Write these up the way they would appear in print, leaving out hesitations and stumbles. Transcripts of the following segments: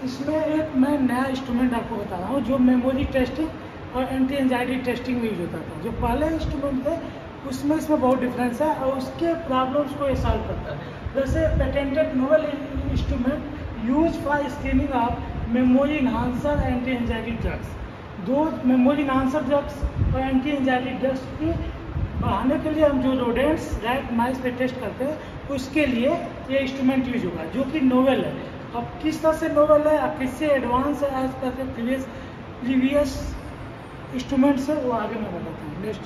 इसमें एक मैं नया इंस्ट्रूमेंट आपको बता रहा हूँ जो मेमोरी टेस्टिंग और एंटी एंजाइटी टेस्टिंग में यूज होता था। जो पहले इंस्ट्रूमेंट थे उसमें इसमें बहुत डिफरेंस है और उसके प्रॉब्लम्स को ये सॉल्व करता है। जैसे patented novel instrument use for screening of memory enhancer anti anxiety drugs. दो मेमोरी इन्हांसर ड्रग्स और एंटी एंजाइटी ड्रग्स की बढ़ाने के लिए हम जो रोडेंट्स रैट माइस पे टेस्ट करते हैं उसके लिए ये इंस्ट्रूमेंट यूज होगा जो कि नोवेल है। अब किस तरह से नोवेल है और किससे एडवांस है एज पर प्रीवियस इंस्ट्रूमेंट से वो आगे मैं बताता हूँ। नेक्स्ट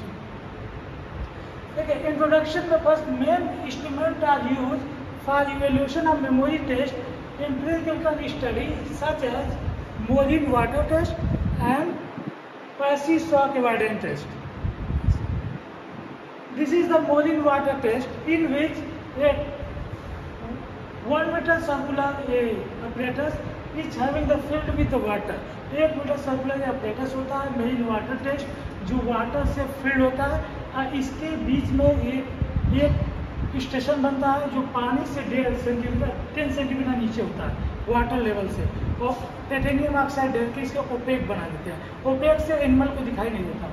देखिए इंट्रोडक्शन में first main instrument are use for evaluation of memory test in preclinical study such as Morris water test and passive shock avoidance test. This is the Morin water test in which a 1 meter circular apparatus is having the filled with water। 1 metre circular apparatus होता है मेरिन water test जो water से filled होता है और इसके बीच में एक स्टेशन बनता है जो पानी से 10 सेंटीमीटर नीचे होता है वाटर लेवल से और टाइटेनियम ऑक्साइड डाल के इसको ओपेक बना देते हैं। ओपेक से एनिमल को दिखाई नहीं देता।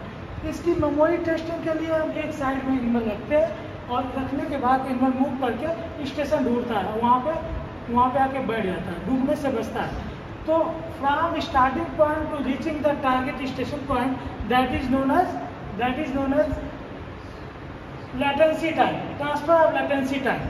इसकी मेमोरी टेस्टिंग के लिए हम एक साइड में एनिमल रखते हैं और रखने के बाद एनिमल मूव करके स्टेशन ढूंढता है वहाँ पे आके बैठ जाता है, डूबने से बचता है। तो from starting point to reaching the target station point that is known as latency time, transfer of latency time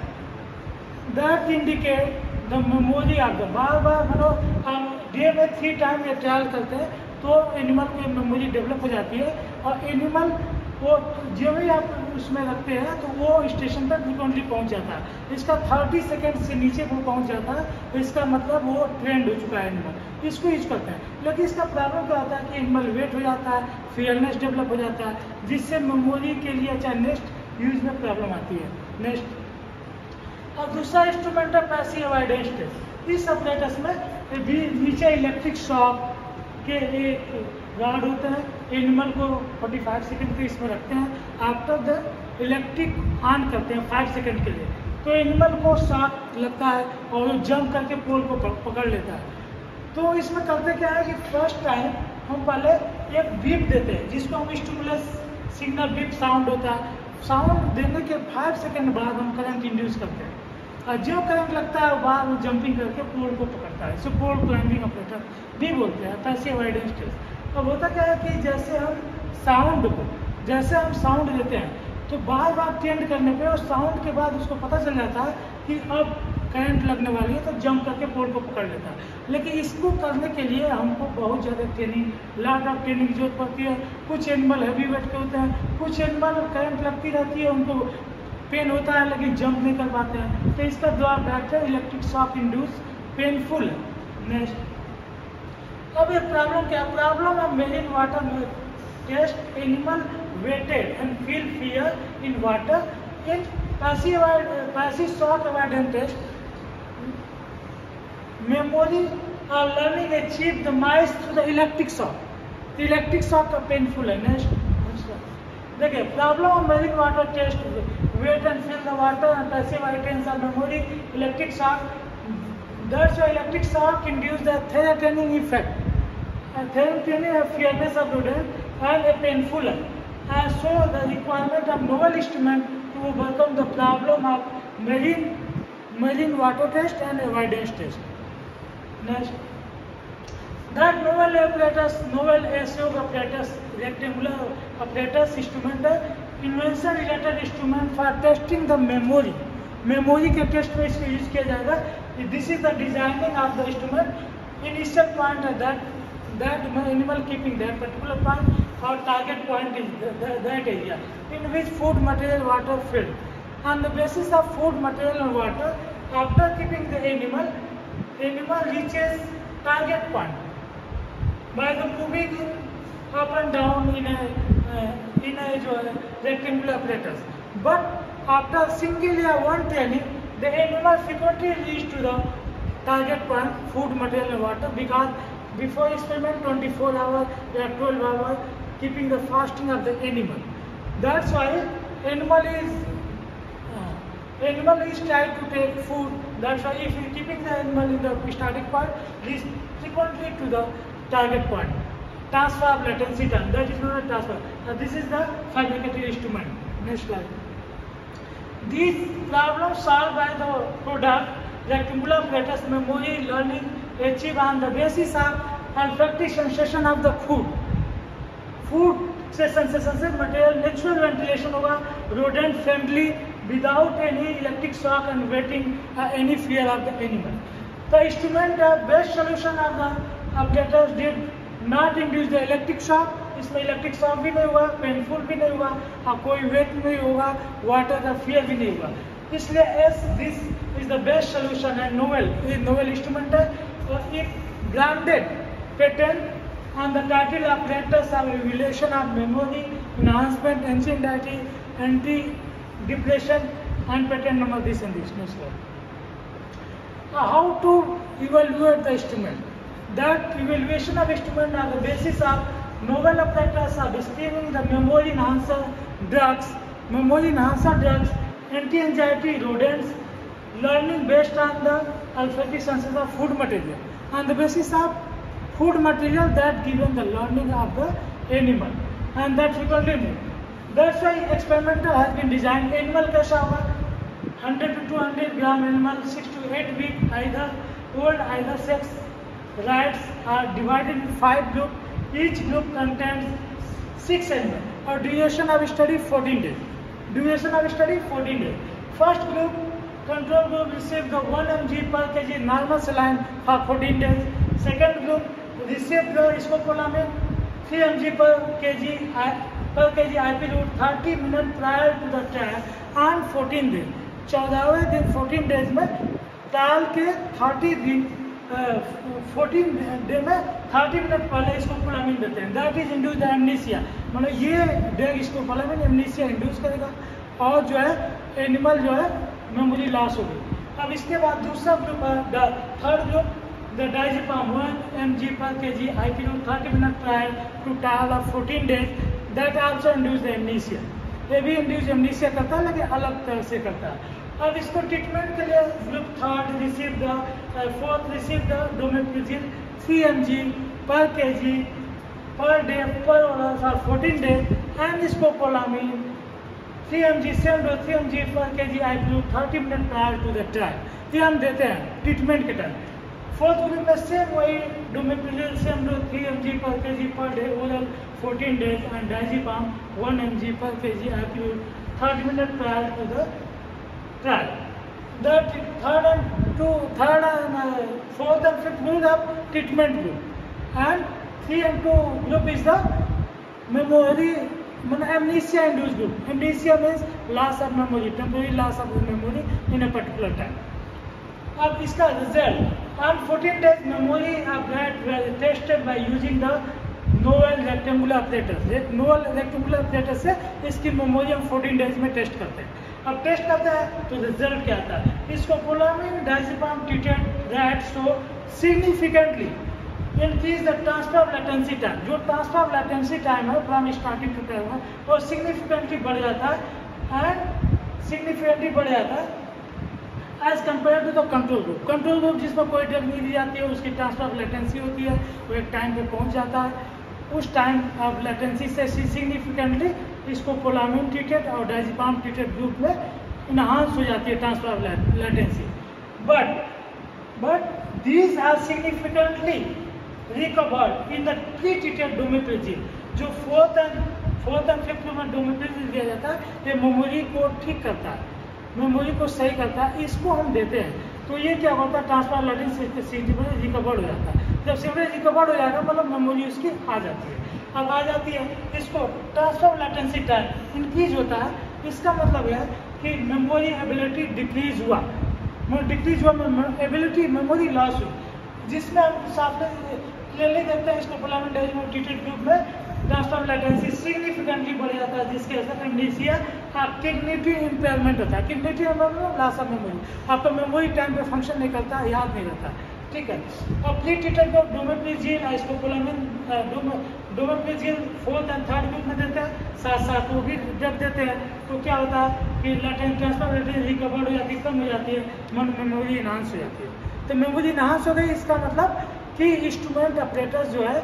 that indicate the memory of the bar मतलब हम डे में 3 टाइम ये ट्रायल करते हैं तो एनिमल को मेमोरी डेवलप हो जाती है और एनिमल वो जो भी आप उसमें रखते हैं तो वो स्टेशन तक फ्रिक्वेंटली पहुंच जाता है। इसका 30 सेकेंड से नीचे वो पहुंच जाता है तो इसका मतलब वो ट्रेंड हो चुका है एनिमल, इसको यूज करते हैं। लेकिन इसका प्रॉब्लम क्या होता है कि एनिमल वेट हो जाता है, फियरनेस डेवलप हो जाता है जिससे मेमोरी के लिए चाहे नेक्स्ट यूज में प्रॉब्लम आती है। नेक्स्ट और दूसरा इंस्ट्रूमेंट है पैसिव अवॉइडेंस टेस्ट। इस अपरेटस में नीचे इलेक्ट्रिक शॉक के एक गार्ड होते हैं, एनिमल को 45 सेकंड के इसमें रखते हैं। आफ्टर द इलेक्ट्रिक ऑन करते हैं 5 सेकंड के लिए तो एनिमल को शॉक लगता है और वो जंप करके पोल को पकड़ लेता है। तो इसमें करते क्या है कि फर्स्ट टाइम हम पहले एक बीप देते हैं जिसको हम स्टिमुलस सिग्नल बीप साउंड होता है। साउंड देने के 5 सेकंड बाद हम करंट इंड्यूस करते हैं और जो करंट लगता है बाहर वो जंपिंग करके पोल को पकड़ता है। इसे पोल क्लाइंबिंग ऑपरेटर भी बोलते हैं। Passive avoidance test. अब होता क्या है कि जैसे हम साउंड देते हैं तो बार बार टेंड करने पे और साउंड के बाद उसको पता चल जाता है कि अब करंट लगने वाली है तो जंप करके पोल को पकड़ लेता है। लेकिन इसको करने के लिए हमको बहुत ज़्यादा ट्रेनिंग, लॉट ऑफ ट्रेनिंग की जरूरत पड़ती है। कुछ एनिमल हैवी वेट के होते हैं, कुछ एनिमल करंट लगती रहती है उनको पेन होता है लेकिन जंप नहीं कर पाते हैं तो इसका ड्रॉबैक है इलेक्ट्रिक शॉक इंड्यूस पेनफुल है। नेक्स्ट अब ये प्रॉब्लम क्या problem of marine water test animal wetted and feel fear in water in passive shock avoidance test memory or learning achieve the mice through the electric shock. The electric shock का painful है। Next देखिए problem of marine water test wet and fill the water and passive avoidance of memory electric shock that's why electric shock induce the threatening effect and therapeutics have fearness of rodent and a painful and so the requirement of novel instrument to overcome the problem of marine water test and avoidance test. Next, that novel ASIOC apparatus, rectangular apparatus instrument है invention related instrument for testing the memory के test में इसको use किया जाएगा। This is the designing of the instrument initial point that animal keeping that particular point or target point is that area in which food material water filled on the basis of food material and water after keeping the animal reaches target point by the moving up and down in a rectangular apparatus but after single or one training the animal frequently reach to the target point food material and water because before experiment 24 hours or 12 hours keeping the fasting of the animal. That's why animal is trying to take food That's why if you keeping the animal in the starting point, this frequently to the target point. Transfer of latency time, that is not a transfer. This is the fabricated instrument. Next slide. These problems solved by the product rectangular apparatus memory learning achieved on the basis of olfactory sensation of the food. Food से sensation से material natural ventilation होगा, rodent friendly, without any electric shock and waiting any fear of the animal. The instrument best solution of the updaters did not induce the electric shock. इसमें electric shock भी नहीं हुआ, painful भी नहीं हुआ, कोई wait नहीं होगा, वाटर का फियर भी नहीं हुआ. इसलिए S this is the best solution है. नोवेल इंस्ट्रूमेंट है और एक branded patent on the title apparatus of regulation of memory, enhancement, anxiety, anti-depletion, and patent number this and this. Next slide. How to evaluate the instrument? That evaluation of instrument on the basis of novel apparatus of screening the memory enhancer drugs, anti-anxiety rodents, learning based on the olfactory senses of food material, on the basis of food material that given the learning of the animal, and that frequently need. That's why experimental has been designed. Animal कैसा होगा? 100 to 200 gram animal, 6 to 8 week, either old, either sex. Rats are divided in 5 groups. Each group contains 6 animals. Or duration of study 14 days. First group, control group, received the 1 mg per kg normal saline for 14 days. Second group received the scopolamine 3 mg per kg IP route 30 minutes prior to the trial on 14 days. 14वें दिन 14 days में trial के 14 day में 30 minute पहले स्कोपोलामिन देते हैं. That is induce the amnesia. मतलब ये drug स्कोपोलामिन amnesia induce करेगा और जो है एनिमल जो है मेमोरी लॉस होगी. अब इसके बाद दूसरा ग्रुप है third group, the diazepam 1 mg per kg IP route 30 minute trial to trial of 14 days. That also induce the amnesia. ये भी इंड्यूस एमनीसिया करता है लेकिन अलग तरह से करता है. अब इसको ट्रीटमेंट के लिए group third receive the fourth receive the donepezil 3 mg per kg per day per hour for 14 days and scopolamine 3 mg same dose 3 mg per kg IP route 30 minute prior to the trial. ये हम देते हैं treatment के time. Fourth group में same वही डोमेप्रिजिल same dose 3 mg per kg per day oral 14 days and diazepam 1 mg per kg IP route 30 minutes prior to the trial. The third and fourth and fifth group of treatment group and 3 and 2 group is the memory amnesia induced group. Amnesia means loss of memory, temporary loss of memory in a particular time. अब इसका result on 14 days memory of rat were tested by using the novel rectangular apparatus. novel rectangular apparatus से इसकी memory हम 14 days में test करते हैं. अब test करते हैं तो रिजल्ट क्या आता है? Scopolamine diazepam treated rat so significantly increase the transfer of latency time. जो ट्रांसफर ऑफ लेटेंसी टाइम है फ्रॉम स्टार्टिंग टू टाइम है वो सिग्निफिकेंटली बढ़ जाता है as compare to the control group. Control group जिसमें कोई ड्रग नहीं दी जाती है, उसकी ट्रांसफर ऑफ लेटेंसी होती है, वो एक टाइम पे पहुंच जाता है. उस टाइम ऑफ लेटेंसी से सिग्निफिकेंटली इसको पोलामिन ट्रीटेड और डायजेपाम ट्रीटेड ग्रुप में इनहांस हो जाती है transfer of latency. But these are significantly recovered in the pre treated donepezil. जो फोर्थ एंड फिफ्थ में डोमेप्रिजिल दिया जाता है, ये मेमोरी को ठीक करता है, मेमोरी को सही करता है. इसको हम देते हैं तो ये क्या होता है? ट्रांसफर लेटेंसी रिकवर्ड हो जाता है. जब सिवरेज रिकवर्ड हो जाएगा मतलब मेमोरी उसकी आ जाती है. अब आ जाती है इसको ट्रांसफर लेटेंसी टाइम इंक्रीज होता है. इसका मतलब है कि मेमोरी एबिलिटी डिक्रीज हुआ एबिलिटी मेमोरी लॉस हुई, जिसमें हम सामने क्लियरली देखते हैं इसको पोलामिन डायजेपाम ट्रीटेड ग्रुप में ट्रांसफर लेटेंसी सिग्निफिकेंटली बढ़ जाता है, जिसके असर एमनीसिया कॉग्निटिव इंपेयरमेंट होता है. Cognitive impairment loss of memory. आपका मेमोरी टाइम पे फंक्शन नहीं करता, याद नहीं रहता. ठीक है। और प्री ट्रीटेड को डोमेप्रिजिल, स्कोपोलामिन, डोमेप्रिजिल 4th and 3rd वीक में देते हैं, साथ साथ वो भी जब देते हैं तो क्या होता है कि लैटेंट ट्रांसफर रेट रिकवर्ड हो जाती है, कम हो जाती है, मेमोरी इनहांस हो जाती है। तो मेमोरी इनहांस हो गई, इसका मतलब कि इंस्ट्रूमेंट ऑपरेटर जो है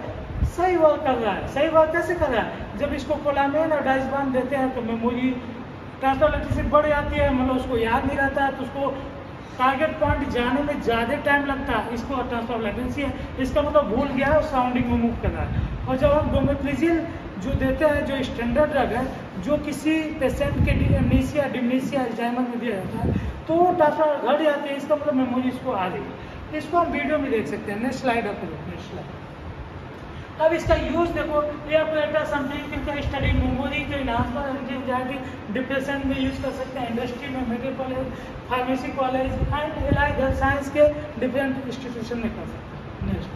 सही वर्क कर रहा है। सही वर्क कैसे कर रहा है? जब इसको कोलामेन और डाइज़बाम देते हैं तो मेमोरी ट्रांसफर रेट बढ़ जाती है, मतलब उसको याद नहीं रहता है, तो उसको टारगेट पॉइंट जाने में ज़्यादा टाइम लगता है, इसको ट्रांसफर लेटेंसी है। इसका मतलब भूल गया है, सराउंडिंग में मूव कर रहा है। और जब हम डोमेप्रिजिल जो देते हैं, जो स्टैंडर्ड ड्रग है, जो किसी पेशेंट के एमनीसिया, डिमनीसिया, अल्जाइमर में दिया जाता है, तो वो ट्रांसफर घट जाती है, इसका मतलब मेमोरी इसको आ गई। इसको हम वीडियो में देख सकते हैं। नेक्स्ट स्लाइड आप नेक्स्ट स्लाइड। अब इसका यूज देखो, ये ऑपरेटर समथिंग का स्टडी मेमोरी के इनहांसमेंट जाके डिप्रेशन में यूज कर सकते हैं, इंडस्ट्री में, medical college, pharmacy college and allied health science के डिफरेंट इंस्टीट्यूशन में कर सकते हैं। नेक्स्ट,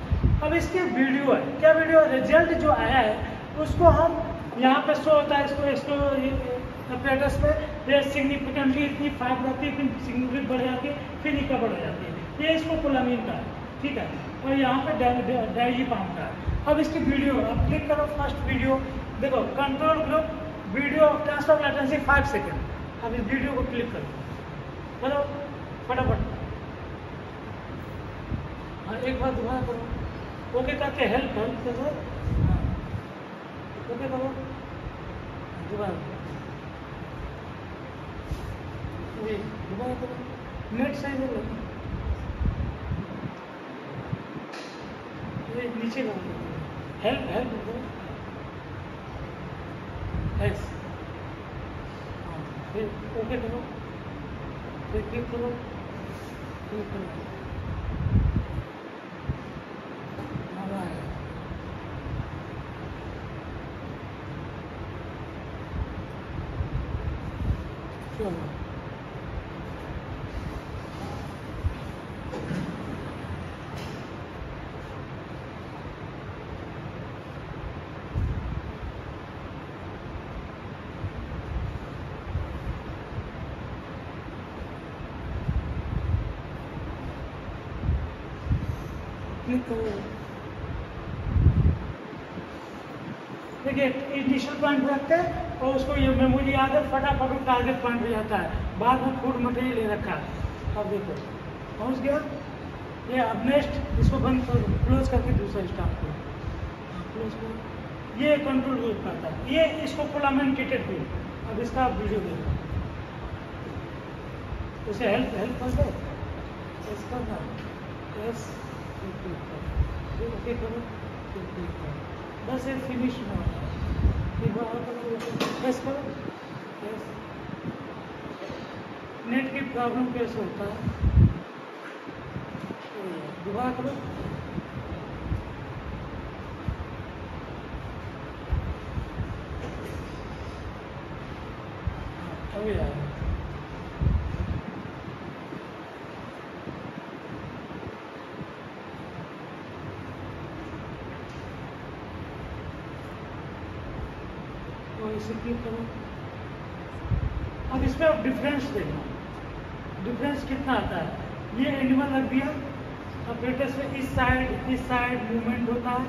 अब इसके वीडियो है, क्या वीडियो रिजल्ट जो आया है उसको हम यहाँ पे शो होता है, इसको ऑपरेटर्स पे ये सिग्निफिकेंटली इतनी फाइव रहती है, फिर सिग्निफिकेंट बढ़ जाती है, फिर रिकवर हो जाती है। ये इसको कोलामीन का है, ठीक है। और यहाँ पे डाइजीपाम का है। अब इसकी वीडियो अब क्लिक करो, फर्स्ट वीडियो देखो, control group video transfer latency 5 second. अब इस वीडियो को क्लिक करो फटाफट। हाँ, एक बार दोबारा करो, ओके करके हेल्प करो, हाँ ओके करो, दोबारा करो, नेट सही है, नीचे करो, हेल्प करो, एक्स, फिर ओके करो, फिर क्लिक करो, चलो देखिए इनिशियल पॉइंट रखते हैं और उसको ये मेमोरी याद है, फटाफट टारगेट पॉइंट हो जाता है, बाद में फूड मटेरियल ले रखा है। अब देखो पहुंच गया ये। अब नेक्स्ट इसको बंद कर, क्लोज करके दूसरा स्टार्ट करो, क्लोज करो। ये कंट्रोल ग्रुप करता है, ये इसको कोलामेन ट्रीटेड ग्रुप। अब इसका आप वीडियो देखो, उसे हेल्प कर दो, इसका ना यस ओके करो, बस ये फिनिश ना हो, बस करो। यस, नेट की प्रॉब्लम कैसे होता है, दोबारा करो, अभी आया। इसे क्लिक करो। अब इसमें आप डिफरेंस देखना, डिफरेंस कितना आता है। ये एनिमल रख दिया, ऑपरेटर से इस साइड मूवमेंट होता है,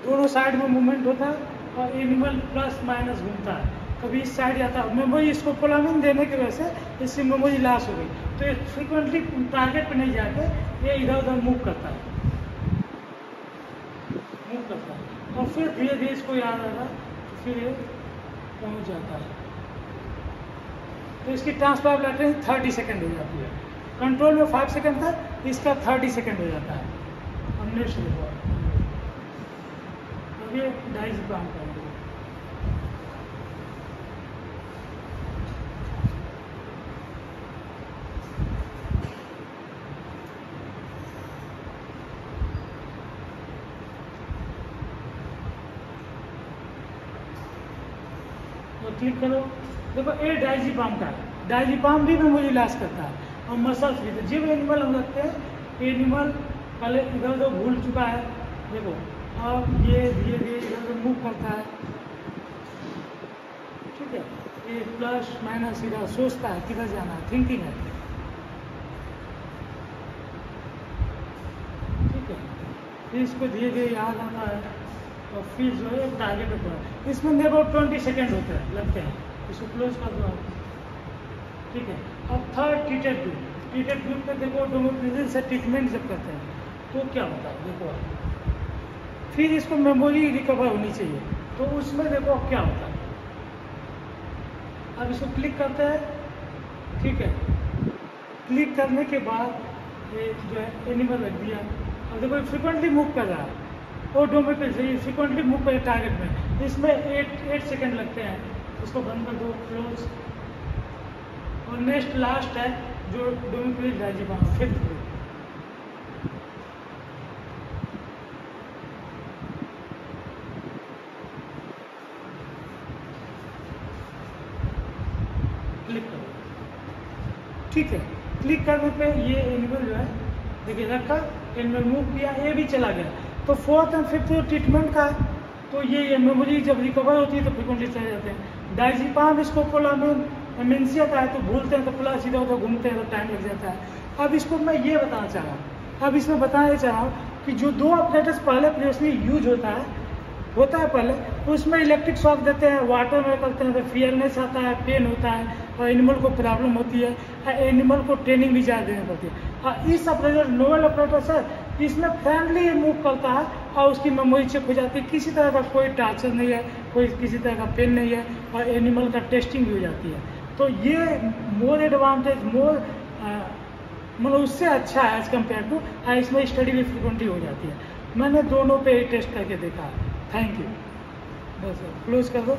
दोनों साइड में मूवमेंट होता है, और एनिमल प्लस माइनस घूमता है, कभी इस साइड जाता है। मेमोरी इसको कोलामिन देने की वजह से इसकी मेमोरी लॉस हो गई, तो ये फ्रिक्वेंटली टारगेट पे नहीं जाके ये इधर उधर मूव करता है, और फिर धीरे धीरे इसको याद आता है, तो फिर ये पहुंच जाता है। तो इसकी ट्रांसफर लेटेंसी 30 सेकेंड हो जाती है। कंट्रोल में 5 सेकेंड था, इसका 30 सेकेंड हो जाता है। अब नेक्स्ट देखो, अब ये डाइजीपाम करेंगे। क्लिक करो, देखो ये डाइजीपाम का है। डाइजीपाम भी मेमोरी लॉस करता है और मसल्स भी। जिब एनिमल हम रखते हैं, एनिमल पहले इधर उधर भूल चुका है, देखो अब ये धीरे धीरे इधर उधर मूव करता है, ठीक है। ये प्लस माइनस इधर सोचता है किधर जाना है, थिंकिंग है। ठीक है, फिर इसको धीरे धीरे याद आता है और फिर जो है टारगेट ऊपर, इसमें नियर अबाउट 20 सेकेंड होते हैं लगते हैं। इसको क्लोज कर दो आप, ठीक है। अब third treated group, treated group में देखो डोमोप्रेसिल से ट्रीटमेंट जब करते हैं तो क्या होता है देखो आप, फिर इसको मेमोरी रिकवर होनी चाहिए तो उसमें देखो अब क्या होता है। अब इसको क्लिक करते हैं, ठीक है, क्लिक करने के बाद ये जो है एनिमल रख दिया। अब देखो फ्रिक्वेंटली मूव कर रहा है और डोमोप्रेसिल फ्रिक्वेंटली मूव करे टारगेट में, इसमें 8 सेकेंड लगते हैं। इसको बंद कर दो, क्लोज। और नेक्स्ट लास्ट है जो डोमोप्रेसिल डायजेपाम, फिफ्थ ग्रुप। क्लिक करो, ठीक है। क्लिक करने पे ये एनिमल जो है देखिए रखा, एनिमल मूव किया, ये भी चला गया। तो फोर्थ एंड फिफ्थ ट्रीटमेंट का तो ये मेमोरी जब रिकवर होती है तो फ्रिक्वेंटली चले जाते हैं। डायजेपाम स्कोपोलामिन एमेंसिया का है तो भूलते हैं तो पूरा सीधा उधर घूमते हैं तो टाइम लग जाता है। अब इसको मैं ये बताना चाह रहा हूँ, अब इसमें बताना चाह रहा हूँ कि जो 2 ऑपरेटर्स पहले प्रीवियसली यूज होता है पहले, उसमें इलेक्ट्रिक शॉक देते हैं, वाटर में करते हैं तो फियरनेस आता है, पेन होता है और एनिमल को प्रॉब्लम होती है, एनिमल को ट्रेनिंग भी ज़्यादा देनी पड़ती है। इस ऑपरेटर नोवेल ऑपरेटर सर इसमें फ्रेंडली मूव करता है और उसकी मेमोरी चेक हो जाती है, किसी तरह का कोई टार्चर नहीं है, कोई किसी तरह का पेन नहीं है और एनिमल का टेस्टिंग भी हो जाती है। तो ये मोर एडवांटेज, मोर मतलब उससे अच्छा है एज कम्पेयर टू, इसमें स्टडी भी फ्रिक्वेंटली हो जाती है। मैंने दोनों पे ही टेस्ट करके देखा है। थैंक यू, बस क्लोज कर दो।